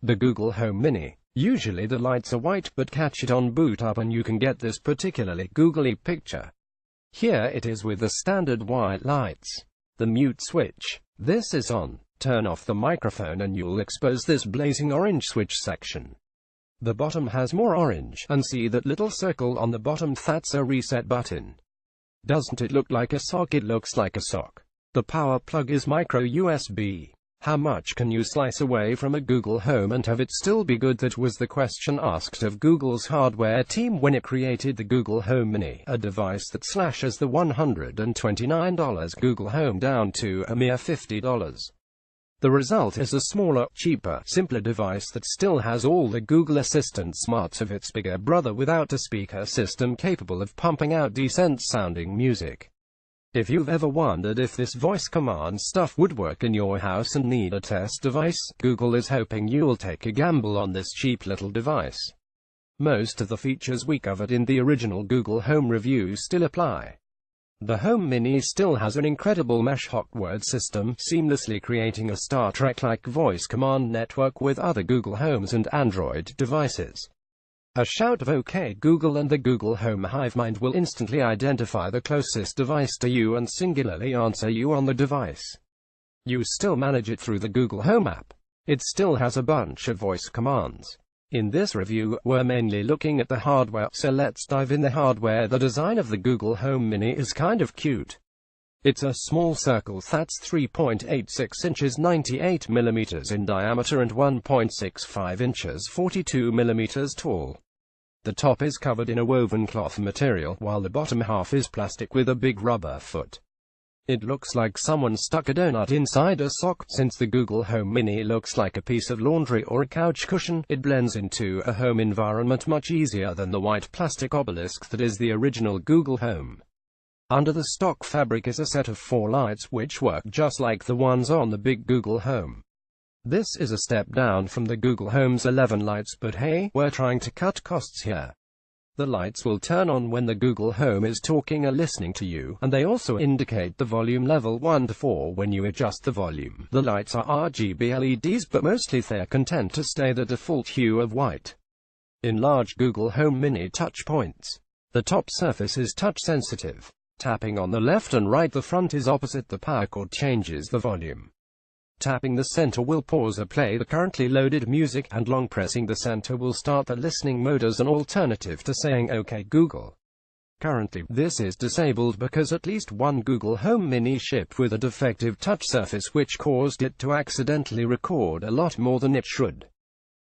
The Google Home Mini. Usually the lights are white but catch it on boot up and you can get this particularly googly picture. Here it is with the standard white lights. The mute switch. This is on. Turn off the microphone and you'll expose this blazing orange switch section. The bottom has more orange, and see that little circle on the bottom, that's a reset button. Doesn't it look like a sock? It looks like a sock. The power plug is micro USB. How much can you slice away from a Google Home and have it still be good? That was the question asked of Google's hardware team when it created the Google Home Mini, a device that slashes the $129 Google Home down to a mere $50. The result is a smaller, cheaper, simpler device that still has all the Google Assistant smarts of its bigger brother without a speaker system capable of pumping out decent-sounding music. If you've ever wondered if this voice command stuff would work in your house and need a test device, Google is hoping you'll take a gamble on this cheap little device. Most of the features we covered in the original Google Home review still apply. The Home Mini still has an incredible mesh hot word system, seamlessly creating a Star Trek-like voice command network with other Google Homes and Android devices. A shout of OK Google and the Google Home Hive Mind will instantly identify the closest device to you and singularly answer you on the device. You still manage it through the Google Home app. It still has a bunch of voice commands. In this review, we're mainly looking at the hardware, so let's dive in the hardware. The design of the Google Home Mini is kind of cute. It's a small circle that's 3.86 inches 98 millimeters in diameter and 1.65 inches 42 millimeters tall. The top is covered in a woven cloth material, while the bottom half is plastic with a big rubber foot. It looks like someone stuck a donut inside a sock. Since the Google Home Mini looks like a piece of laundry or a couch cushion, it blends into a home environment much easier than the white plastic obelisk that is the original Google Home. Under the stock fabric is a set of 4 lights which work just like the ones on the big Google Home. This is a step down from the Google Home's 11 lights, but hey, we're trying to cut costs here. The lights will turn on when the Google Home is talking or listening to you, and they also indicate the volume level 1 to 4 when you adjust the volume. The lights are RGB LEDs, but mostly they're content to stay the default hue of white. Enlarge Google Home Mini touch points. The top surface is touch sensitive. Tapping on the left and right, the front is opposite the power cord, changes the volume. Tapping the center will pause or play the currently loaded music, and long pressing the center will start the listening mode as an alternative to saying OK Google. Currently, this is disabled because at least one Google Home Mini shipped with a defective touch surface which caused it to accidentally record a lot more than it should.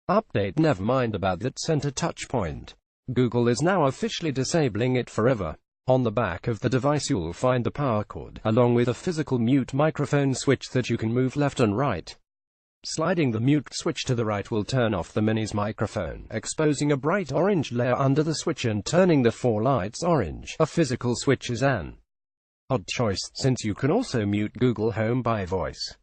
Update. Never mind about that center touch point. Google is now officially disabling it forever. On the back of the device you'll find the power cord, along with a physical mute microphone switch that you can move left and right. Sliding the mute switch to the right will turn off the Mini's microphone, exposing a bright orange layer under the switch and turning the 4 lights orange. A physical switch is an odd choice, since you can also mute Google Home by voice.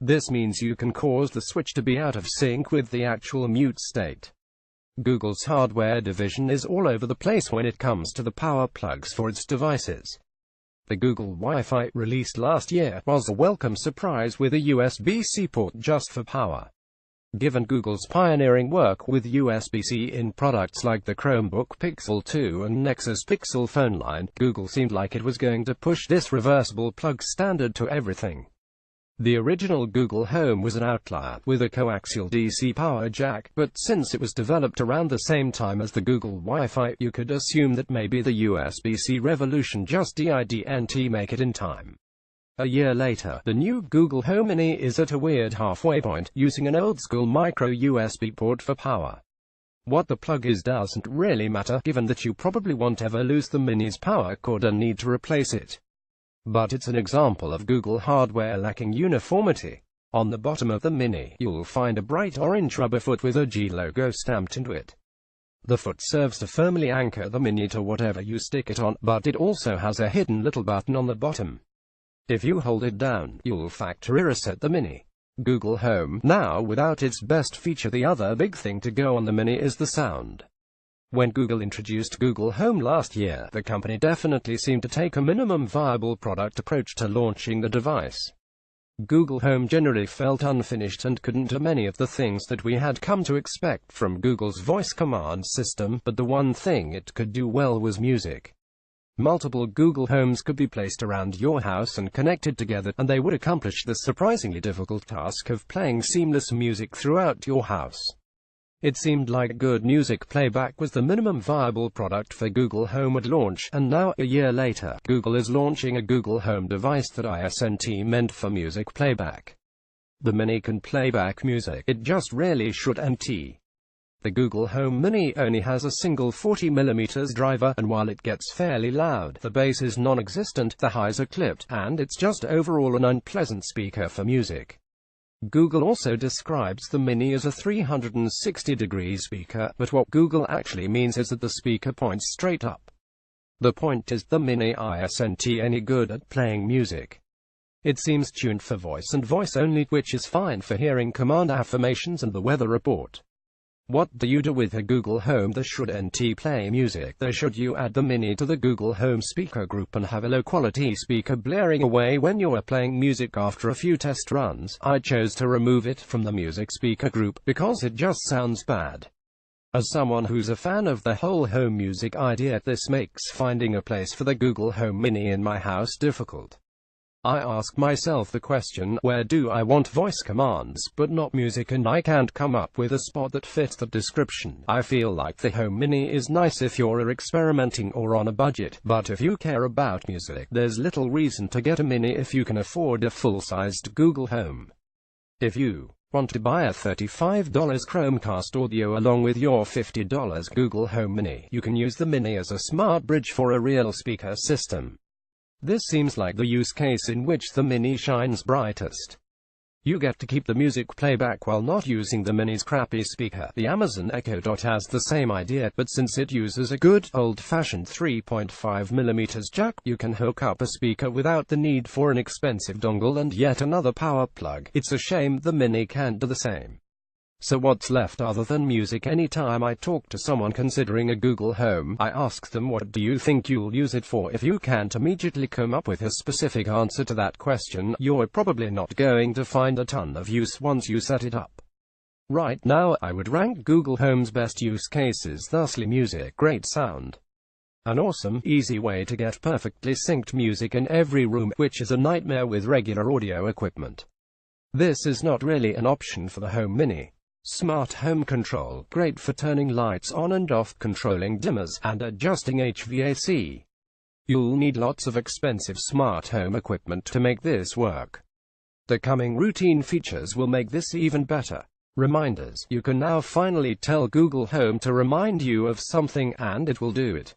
This means you can cause the switch to be out of sync with the actual mute state. Google's hardware division is all over the place when it comes to the power plugs for its devices. The Google Wi-Fi, released last year, was a welcome surprise with a USB-C port just for power. Given Google's pioneering work with USB-C in products like the Chromebook Pixel 2 and Nexus Pixel phone line, Google seemed like it was going to push this reversible plug standard to everything. The original Google Home was an outlier, with a coaxial DC power jack, but since it was developed around the same time as the Google Wi-Fi, you could assume that maybe the USB-C revolution just didn't make it in time. A year later, the new Google Home Mini is at a weird halfway point, using an old-school micro-USB port for power. What the plug is doesn't really matter, given that you probably won't ever lose the Mini's power cord and need to replace it. But it's an example of Google hardware lacking uniformity. On the bottom of the Mini, you'll find a bright orange rubber foot with a G logo stamped into it. The foot serves to firmly anchor the Mini to whatever you stick it on, but it also has a hidden little button on the bottom. If you hold it down, you'll factory reset the Mini. Google Home, now without its best feature. The other big thing to go on the Mini is the sound. When Google introduced Google Home last year, the company definitely seemed to take a minimum viable product approach to launching the device. Google Home generally felt unfinished and couldn't do many of the things that we had come to expect from Google's voice command system, but the one thing it could do well was music. Multiple Google Homes could be placed around your house and connected together, and they would accomplish the surprisingly difficult task of playing seamless music throughout your house. It seemed like good music playback was the minimum viable product for Google Home at launch, and now, a year later, Google is launching a Google Home device that isn't meant for music playback. The Mini can play back music, it just really shouldn't. The Google Home Mini only has a single 40mm driver, and while it gets fairly loud, the bass is non-existent, the highs are clipped, and it's just overall an unpleasant speaker for music. Google also describes the Mini as a 360-degree speaker, but what Google actually means is that the speaker points straight up. The point is, the Mini isn't any good at playing music. It seems tuned for voice and voice only, which is fine for hearing command affirmations and the weather report. What do you do with a Google Home that shouldn't play music, though? Should you add the Mini to the Google Home speaker group and have a low-quality speaker blaring away when you are playing music? After a few test runs, I chose to remove it from the music speaker group, because it just sounds bad. As someone who's a fan of the whole home music idea, this makes finding a place for the Google Home Mini in my house difficult. I ask myself the question, where do I want voice commands, but not music, and I can't come up with a spot that fits the description. I feel like the Home Mini is nice if you're experimenting or on a budget, but if you care about music, there's little reason to get a Mini if you can afford a full-sized Google Home. If you want to buy a $35 Chromecast audio along with your $50 Google Home Mini, you can use the Mini as a smart bridge for a real speaker system. This seems like the use case in which the Mini shines brightest. You get to keep the music playback while not using the Mini's crappy speaker. The Amazon Echo Dot has the same idea, but since it uses a good, old-fashioned 3.5mm jack, you can hook up a speaker without the need for an expensive dongle and yet another power plug. It's a shame the Mini can't do the same. So what's left other than music? Anytime I talk to someone considering a Google Home, I ask them, what do you think you'll use it for? If you can't immediately come up with a specific answer to that question, you're probably not going to find a ton of use once you set it up. Right now, I would rank Google Home's best use cases thusly: music, great sound, an awesome, easy way to get perfectly synced music in every room, which is a nightmare with regular audio equipment. This is not really an option for the Home Mini. Smart home control, great for turning lights on and off, controlling dimmers, and adjusting HVAC. You'll need lots of expensive smart home equipment to make this work. The coming routine features will make this even better. Reminders. You can now finally tell Google Home to remind you of something, and it will do it.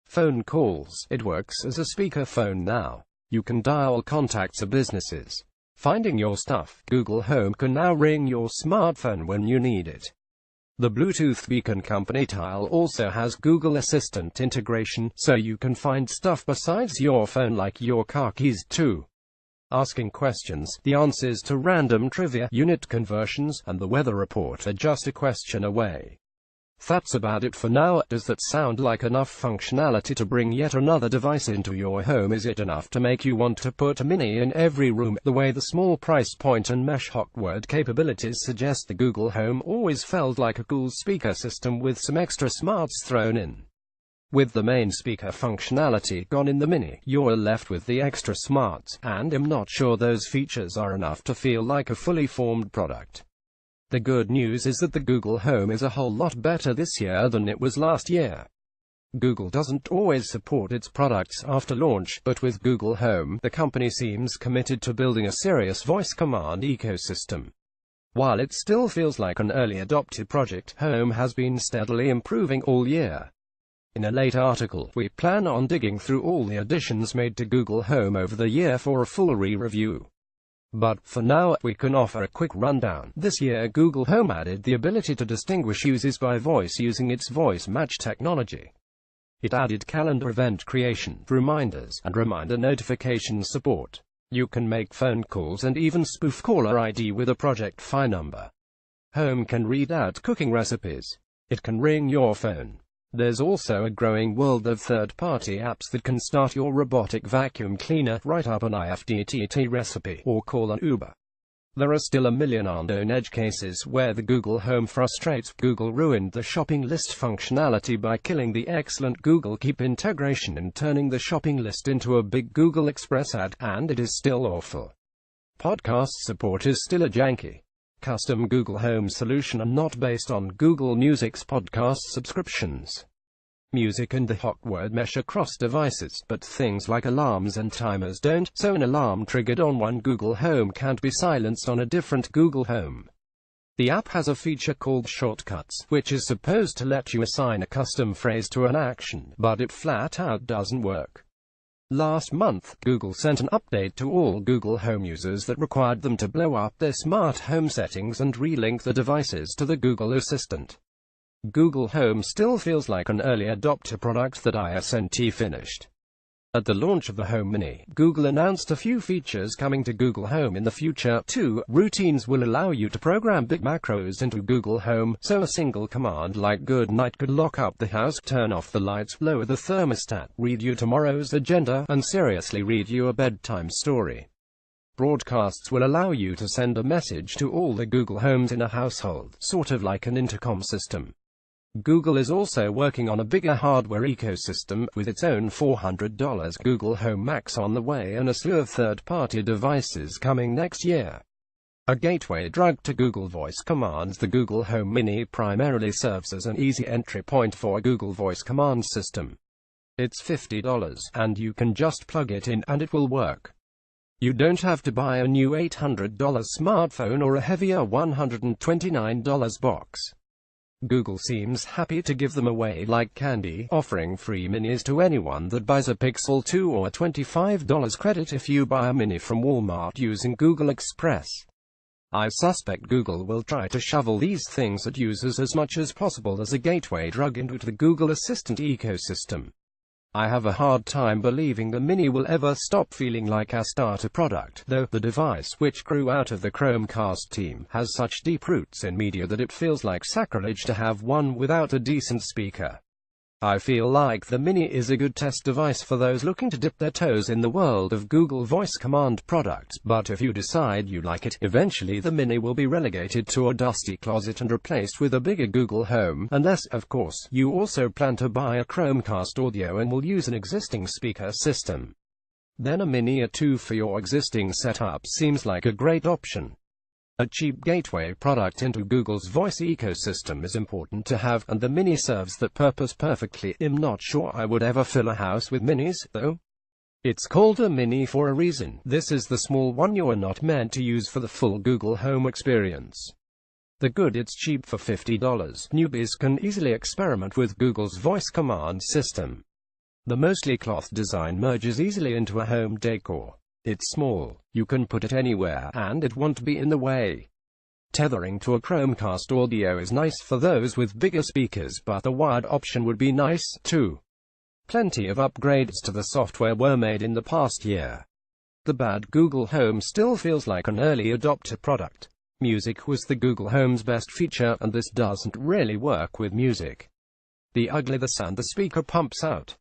Phone calls. It works as a speaker phone now. You can dial contacts or businesses. Finding your stuff. Google Home can now ring your smartphone when you need it. The Bluetooth beacon company Tile also has Google Assistant integration, so you can find stuff besides your phone like your car keys too. Asking questions, the answers to random trivia, unit conversions, and the weather report are just a question away. That's about it for now. Does that sound like enough functionality to bring yet another device into your home? Is it enough to make you want to put a Mini in every room? The way the small price point and mesh hot word capabilities suggest, the Google Home always felt like a cool speaker system with some extra smarts thrown in. With the main speaker functionality gone in the Mini, you're left with the extra smarts, and I'm not sure those features are enough to feel like a fully formed product. The good news is that the Google Home is a whole lot better this year than it was last year. Google doesn't always support its products after launch, but with Google Home, the company seems committed to building a serious voice command ecosystem. While it still feels like an early adopted project, Home has been steadily improving all year. In a late article, we plan on digging through all the additions made to Google Home over the year for a full re-review. But, for now, we can offer a quick rundown. This year Google Home added the ability to distinguish users by voice using its voice match technology. It added calendar event creation, reminders, and reminder notification support. You can make phone calls and even spoof caller ID with a project phone number. Home can read out cooking recipes. It can ring your phone. There's also a growing world of third-party apps that can start your robotic vacuum cleaner, write up an IFTTT recipe, or call an Uber. There are still a million unknown edge cases where the Google Home frustrates. Google ruined the shopping list functionality by killing the excellent Google Keep integration and turning the shopping list into a big Google Express ad, and it is still awful. Podcast support is still a janky, custom Google Home solution and not based on Google Music's podcast subscriptions. Music and the hot word mesh across devices, but things like alarms and timers don't, so an alarm triggered on one Google Home can't be silenced on a different Google Home. The app has a feature called Shortcuts, which is supposed to let you assign a custom phrase to an action, but it flat out doesn't work. Last month, Google sent an update to all Google Home users that required them to blow up their smart home settings and relink the devices to the Google Assistant. Google Home still feels like an early adopter product that isn't finished. At the launch of the Home Mini, Google announced a few features coming to Google Home in the future. 2. Routines will allow you to program big macros into Google Home, so a single command like good night could lock up the house, turn off the lights, lower the thermostat, read you tomorrow's agenda, and seriously read you a bedtime story. Broadcasts will allow you to send a message to all the Google Homes in a household, sort of like an intercom system. Google is also working on a bigger hardware ecosystem, with its own $400 Google Home Max on the way and a slew of third-party devices coming next year. A gateway drug to Google Voice commands, the Google Home Mini primarily serves as an easy entry point for a Google Voice command system. It's $50, and you can just plug it in and it will work. You don't have to buy a new $800 smartphone or a heavier $129 box. Google seems happy to give them away like candy, offering free minis to anyone that buys a Pixel 2 or $25 credit if you buy a mini from Walmart using Google Express. I suspect Google will try to shovel these things at users as much as possible as a gateway drug into the Google Assistant ecosystem. I have a hard time believing the Mini will ever stop feeling like a starter product, though the device, which grew out of the Chromecast team, has such deep roots in media that it feels like sacrilege to have one without a decent speaker. I feel like the Mini is a good test device for those looking to dip their toes in the world of Google Voice command products, but if you decide you like it, eventually the Mini will be relegated to a dusty closet and replaced with a bigger Google Home, unless, of course, you also plan to buy a Chromecast audio and will use an existing speaker system. Then a Mini or 2 for your existing setup seems like a great option. A cheap gateway product into Google's voice ecosystem is important to have, and the Mini serves that purpose perfectly. I'm not sure I would ever fill a house with Minis, though. It's called a Mini for a reason. This is the small one you are not meant to use for the full Google Home experience. The good, it's cheap for $50. Newbies can easily experiment with Google's voice command system. The mostly cloth design merges easily into a home decor. It's small, you can put it anywhere, and it won't be in the way. Tethering to a Chromecast audio is nice for those with bigger speakers, but the wired option would be nice, too. Plenty of upgrades to the software were made in the past year. The bad Google Home still feels like an early adopter product. Music was the Google Home's best feature, and this doesn't really work with music. The ugly the sound the speaker pumps out.